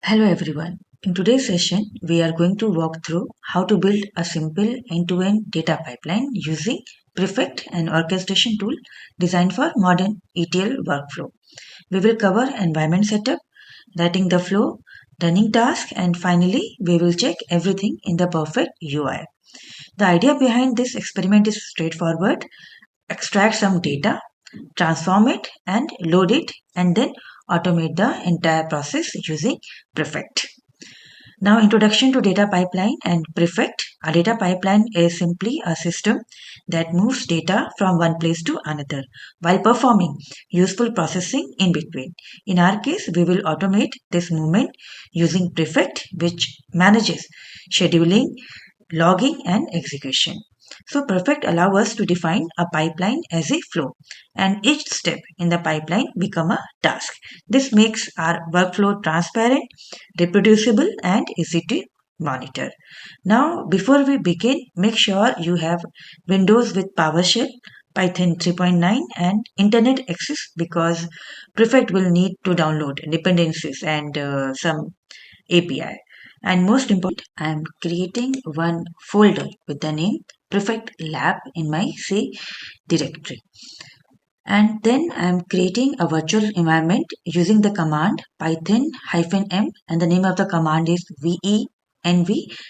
Hello everyone. In today's session, we are going to walk through how to build a simple end-to-end data pipeline using Prefect, an orchestration tool designed for modern ETL workflow. We will cover environment setup, writing the flow, running tasks, and finally, we will check everything in the perfect UI. The idea behind this experiment is straightforward: extract some data, transform it, and load it, and then automate the entire process using Prefect. Now, introduction to data pipeline and Prefect. A data pipeline is simply a system that moves data from one place to another while performing useful processing in between. In our case, we will automate this movement using Prefect, which manages scheduling, logging, and execution. So Prefect allow us to define a pipeline as a flow, and each step in the pipeline become a task. This makes our workflow transparent, reproducible, and easy to monitor. Now, before we begin, make sure you have Windows with PowerShell, Python 3.9, and Internet access, because Prefect will need to download dependencies and some API. And most important, I am creating one folder with the name Prefect Lab in my C directory. And then I am creating a virtual environment using the command python-m, and the name of the command is venv,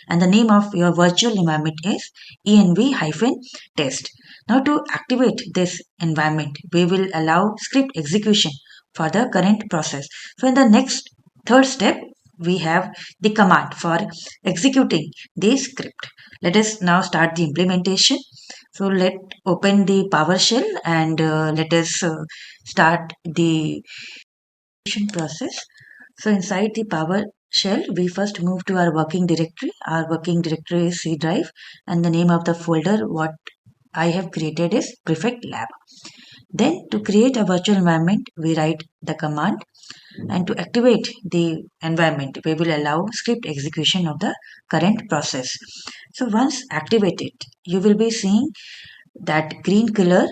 and the name of your virtual environment is env-test. Now, to activate this environment, we will allow script execution for the current process. So in the next third step, we have the command for executing the script. Let us now start the implementation. So let open the PowerShell and let us start the execution process. So inside the PowerShell, we first move to our working directory. Our working directory is C drive, and the name of the folder what I have created is Prefect Lab. Then to create a virtual environment, we write the command, and to activate the environment, we will allow script execution of the current process. So once activated, you will be seeing that green color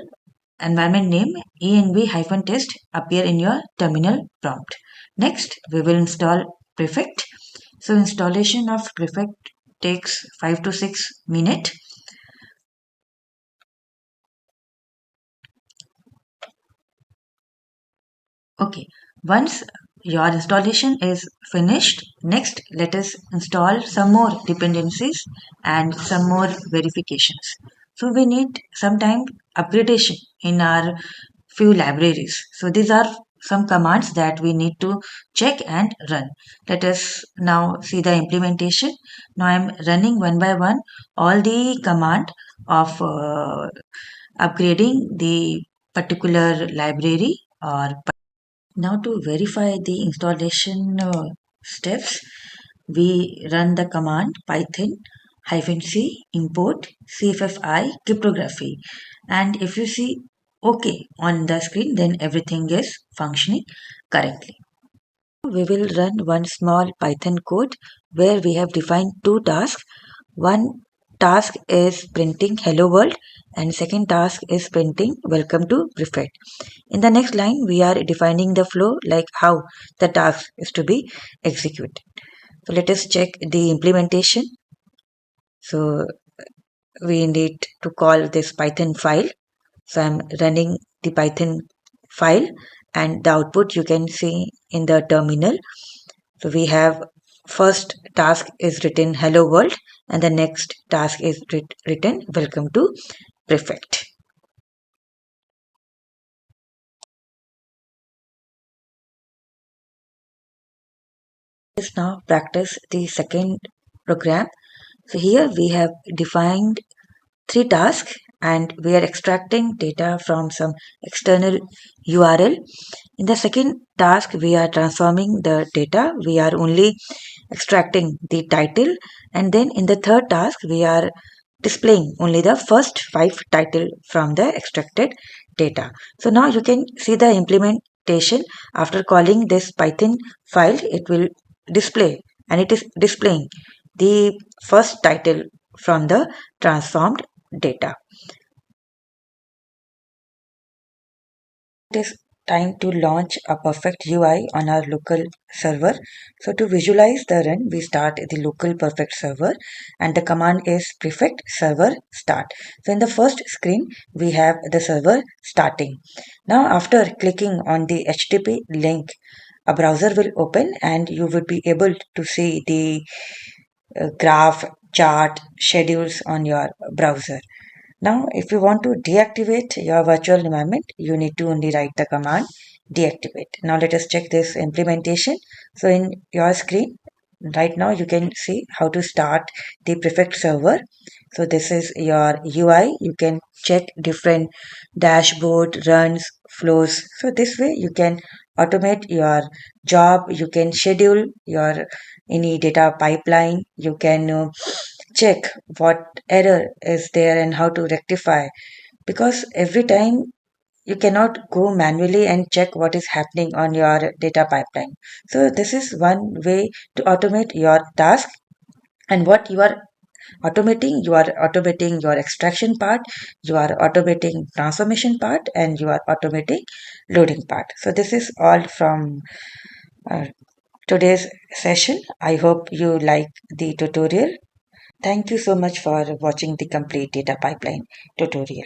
environment name env-test appear in your terminal prompt. Next, we will install Prefect. So installation of Prefect takes 5 to 6 minutes. Okay, once your installation is finished, next let us install some more dependencies and some more verifications. So we need some time upgradation in our few libraries. So these are some commands that we need to check and run. Let us now see the implementation. Now I am running one by one all the command of upgrading the particular library or now to verify the installation steps, we run the command python-c import cffi cryptography, and if you see OK on the screen, then everything is functioning correctly. We will run one small Python code where we have defined two tasks. One task is printing hello world, and second task is printing welcome to Prefect. In the next line, we are defining the flow, like how the task is to be executed. So let us check the implementation. So we need to call this Python file. So I'm running the Python file, and the output you can see in the terminal. So we have first task is written hello world, and the next task is written welcome to Prefect. Let's now practice the second program. So here we have defined three tasks, and we are extracting data from some external URL. In the second task, we are transforming the data. We are only extracting the title, and then in the third task, we are displaying only the first 5 title from the extracted data. So now you can see the implementation. After calling this Python file, it will display, and it is displaying the first title from the transformed data. Let us time to launch a perfect UI on our local server. So to visualize the run, we start the local perfect server and the command is prefect server start. So in the first screen, we have the server starting. Now after clicking on the HTTP link, a browser will open and you would be able to see the graph, chart, schedules on your browser. Now, if you want to deactivate your virtual environment, you need to only write the command deactivate. Now, let us check this implementation. So, in your screen, right now, you can see how to start the Prefect server. So, this is your UI. You can check different dashboard, runs, flows. So, this way, you can automate your job. You can schedule your any data pipeline. You can check what error is there and how to rectify, because every time you cannot go manually and check what is happening on your data pipeline. So this is one way to automate your task. And what you are automating your extraction part, you are automating transformation part, and you are automating loading part. So this is all from uh, today's session. I hope you like the tutorial. Thank you so much for watching the complete data pipeline tutorial.